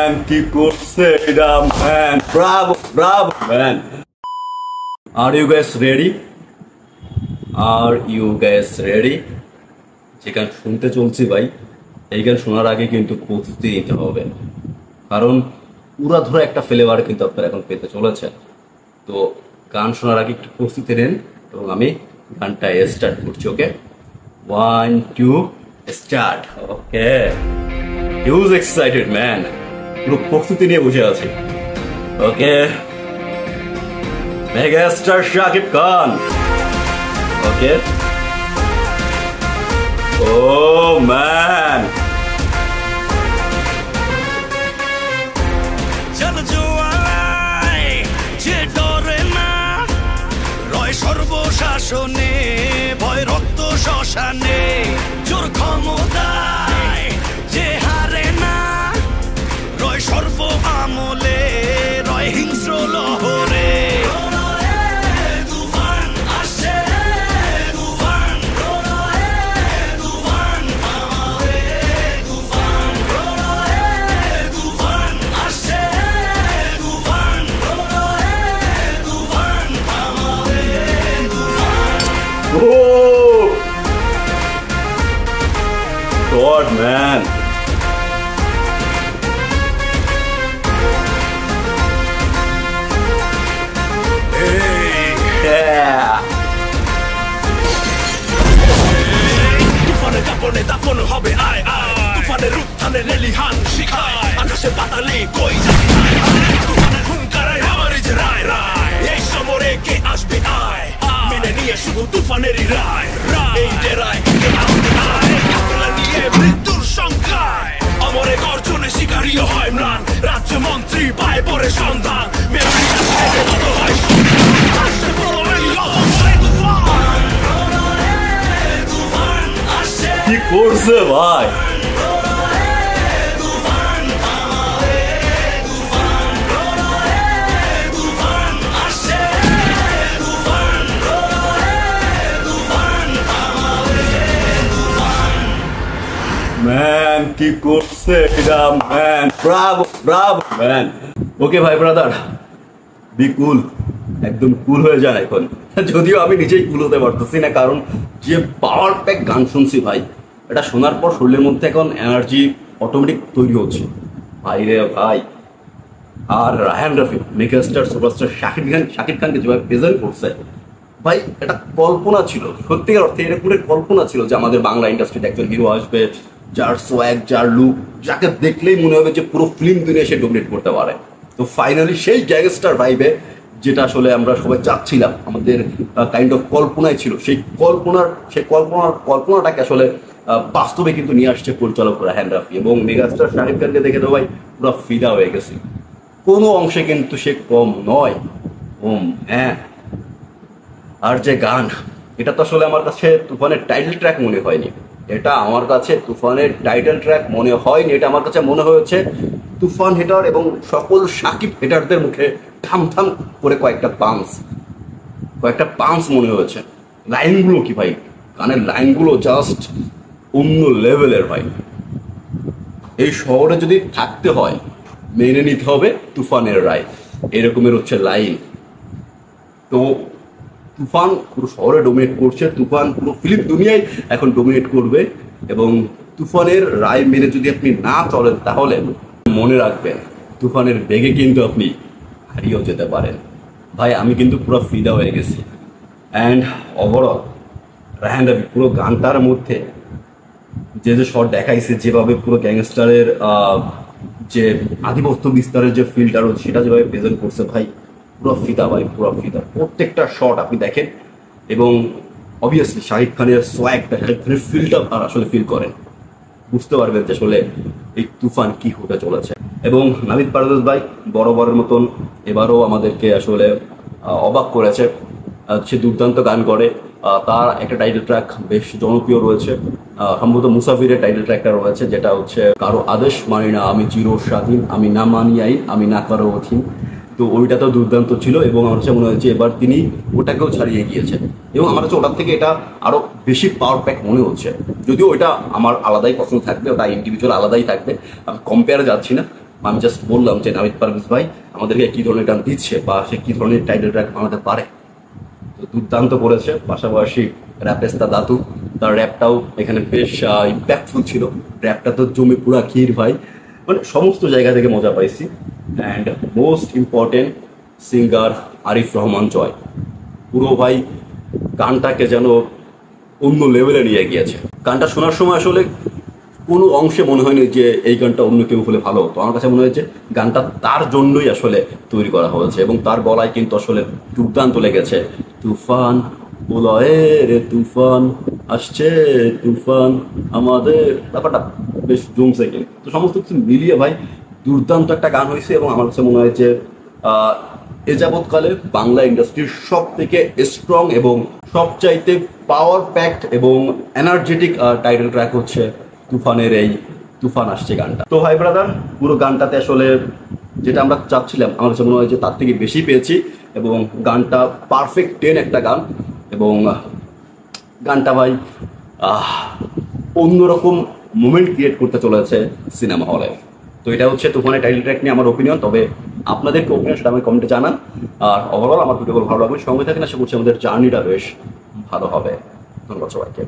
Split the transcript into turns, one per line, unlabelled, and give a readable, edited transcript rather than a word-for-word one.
Man কি করছে এটা man, bravo bravo man. Are you guys ready? Are you guys ready? যে গান শুনতে চলছি ভাই, এই গান শোনার আগে কিন্তু প্রস্তুতি নিতে হবে, কারণ পুরা ধরে একটা ফ্লেভার কিন্তু আপনারা এখন পেতে চলেছেন। তো গান শোনার আগে একটু প্রস্তুতি নেন এবং আমি গানটা স্টার্ট করছি। ওকে, 1 2 স্টার্ট। ওকে, হিউজ এক্সাইটেড ম্যান, পুরো প্রস্তুতি নিয়ে বসে আছি। ওকে, মেগাস্টার শাকিব খান। ওকে, ও ম্যান,
সর্বশাসনে ভয় রক্ত শ্মশানে জোর ক্ষমতায় যে হারে না, রয় সর্ব আমলে রয় হিংস্র লহরে।
oh God man,
তুফানে কাপনে দাফন হবে আয় আয়, তুফানের উত্থানে লেলিহান শিখায়, আকাশে পাতালে কই যাবে তুফানের হুঙ্কারায় আমার যে রায় রায়, এই সমরে কে আসবে আয়, মেনে নিয়ে শুধু তুফানেরই রায়। এই ডেরায় কে আসবে আয়, কাফেলা নিয়ে মৃত্যুর সংখ্যায়, অমরে গর্জনে শিকারীও হয় ম্লান, রাজ্য মন্ত্রী পায় পরে সন্ধান, মেমরি আসে যত হয় আসে বড় এই লহরে তুফান, তুফান আসে
কি করছে ভাই? ম্যান কি করছে এটা ম্যান, ব্রাভো ব্রাভো ম্যান। ওকে ভাই ব্রাদার, বি কুল, একদম কুল হয়ে যান এখন। যদিও আমি নিজেই কুল হতে পারতেছি না, কারণ যে পাওয়ার প্যাক গান শুনছি ভাই, এটা শোনার পর শরীরের মধ্যে এখন এনার্জি অটোমেটিক তৈরি হচ্ছে ভাই রে ভাই। আর রায়হান রাফি মেগাস্টার সুপারস্টার শাকিব খানকে যেভাবে প্রেজেন্ট করছে ভাই, এটা কল্পনা ছিল, সত্যিকার অর্থে এটা পুরো কল্পনা ছিল যে আমাদের বাংলা ইন্ডাস্ট্রিতে একজন হিরো আসবে, যার সোয়াগ, যার লুক, যাকে দেখলেই মনে হবে যে পুরো ফিল্ম দুনিয়া সে ডোমিনেট করতে পারে। তো ফাইনালি সেই গ্যাংস্টার ভাইবে, যেটা আসলে আমরা সবাই চাচ্ছিলাম, আমাদের কাইন্ড অফ কল্পনায় ছিল, সেই কল্পনাটাকে আসলে বাস্তবে কিন্তু নিয়ে আসছে পরিচালক রায়হান রাফি। এবং মেগাস্টার শাকিব খানকে দেখে তো ভাই পুরো ফিদা হয়ে গেছে, কোনো অংশে কিন্তু সে কম নয়। হ্যাঁ, আর যে গান, এটা তো আসলে আমার কাছে তুফানের টাইটেল ট্র্যাক মনে হয়নি, এটা আমার কাছে তুফানের টাইটেল ট্র্যাক মনে হয়নি, এটা আমার কাছে মনে হয়েছে তুফান হেটার এবং সকল সাকিব হেটারদের মুখে থাম থাম করে কয়েকটা পাঞ্চ মনে হয়েছে। লাইনগুলো কি ভাই, গানের লাইনগুলো জাস্ট অন্য লেভেলের ভাই। এই শহরে যদি থাকতে হয় মেনে নিতে হবে তুফানের রায়, এরকমের হচ্ছে লাইন। তো তুফান পুরো শহরে ডোমিনেট করছে, তুফান পুরো ফিল্ম দুনিয়ায় এখন ডোমিনেট করবে। এবং তুফানের রায় মেনে যদি আপনি না চলেন, তাহলে মনে রাখবেন তুফানের বেগে কিন্তু আপনি হারিয়েও যেতে পারেন ভাই। আমি কিন্তু পুরো ফিদা হয়ে গেছি। অ্যান্ড ওভারঅল রায়হান রাফি পুরো গানটার মধ্যে যে যে শট দেখাইছে, যেভাবে পুরো গ্যাংস্টারের যে আধিপত্য বিস্তারের যে ফিল্ডটা রয়েছে, সেটা যেভাবে প্রেজেন্ট করছে ভাই, পুরো ফিদা ভাই, পুরো ফিদা। প্রত্যেকটা শট আপনি দেখেন এবং অবভিয়াসলি শাকিব খানের সোয়াগটা, শাকিব খানের ফিলটা আসলে ফিল করেন, বুঝতে পারবেন যে আসলে এই তুফান কি হতে চলেছে। এবং নাবিদ পারভেজ ভাই বরাবরের মতন এবারও আমাদেরকে আসলে অবাক করেছে, সে দুর্দান্ত গান করে। তার একটা টাইটেল ট্র্যাক বেশ জনপ্রিয় রয়েছে, সম্ভবত মুসাফিরের টাইটেল ট্র্যাকটা রয়েছে, যেটা হচ্ছে কারো আদেশ মানি না আমি চির স্বাধীন, আমি না মানি আইন, আমি না কারো অধীন। তো ওইটা তো দুর্দান্ত ছিল এবং আমার কাছে মনে হয়েছে এবার তিনি ওটাকেও ছাড়িয়ে গিয়েছেন এবং আমার কাছে ওটার থেকে এটা আরো বেশি পাওয়ার প্যাক মনে হচ্ছে। যদিও ওইটা আমার আলাদাই পছন্দ থাকবে, ওটা ইন্ডিভিজুয়াল আলাদাই থাকবে, আমি কম্পেয়ারে যাচ্ছি না। আমি জাস্ট বললাম যে নাবিদ পারভেজ ভাই আমাদেরকে কি ধরনের গান দিচ্ছে বা সে কি ধরনের টাইটেল ট্র্যাক বানাতে পারে। তো দুর্দান্ত করেছে। পাশাপাশি র্যাপেস্তা দাতু, তার র্যাপটাও এখানে বেশ ইম্প্যাক্টফুল ছিল। র্যাপটা তো জমে পুরা ক্ষীর ভাই, মানে সমস্ত জায়গা থেকে মজা পাইছি। And most important singer Arif Rahman Joy, পুরো ভাই গানটাকে যেন অন্য লেভেলে নিয়ে গিয়েছে। গানটা শোনার সময় আসলে কোনো অংশে মনে হয়নি যে এই গানটা অন্য কেউ হলে ভালো হতো। আমার কাছে মনে হয়েছে গানটা তার জন্যই আসলে তৈরি করা হয়েছে এবং তার গলায় কিন্তু আসলে দুর্দান্ত লেগেছে। তুফান বলয়ের তুফান আসছে, তুফান আমাদের, ব্যাপারটা বেশ জমছে কিন্তু। তো সমস্ত কিছু মিলিয়ে ভাই দুর্দান্ত একটা গান হয়েছে এবং আমার কাছে মনে হয় যে এ যাবৎকালে বাংলা ইন্ডাস্ট্রির সব থেকে স্ট্রং এবং সবচাইতে পাওয়ার প্যাকড এবং এনার্জেটিক টাইটেল ট্র্যাক হচ্ছে তুফানের এই তুফান আসছে গানটা। তো ভাই ব্রাদার, পুরো গানটাতে আসলে যেটা আমরা চাচ্ছিলাম আমার কাছে মনে হয় যে তার থেকে বেশি পেয়েছি এবং গানটা পারফেক্ট 10 একটা গান এবং গানটা ভাই অন্যরকম মোমেন্ট ক্রিয়েট করতে চলেছে সিনেমা হলে। তো এটা হচ্ছে তুফানের টাইটেল ট্র্যাক নিয়ে আমার ওপিনিয়ন। তবে আপনাদের কি ওপিনিয়ন সেটা আমি কমেন্টে জানান। আর ওভারঅল আমার ভিডিওগুলো ভালো লাগবে, সঙ্গে থাকেন। আশা করছি আমাদের জার্নিটা বেশ ভালো হবে। ধন্যবাদ সবাইকে।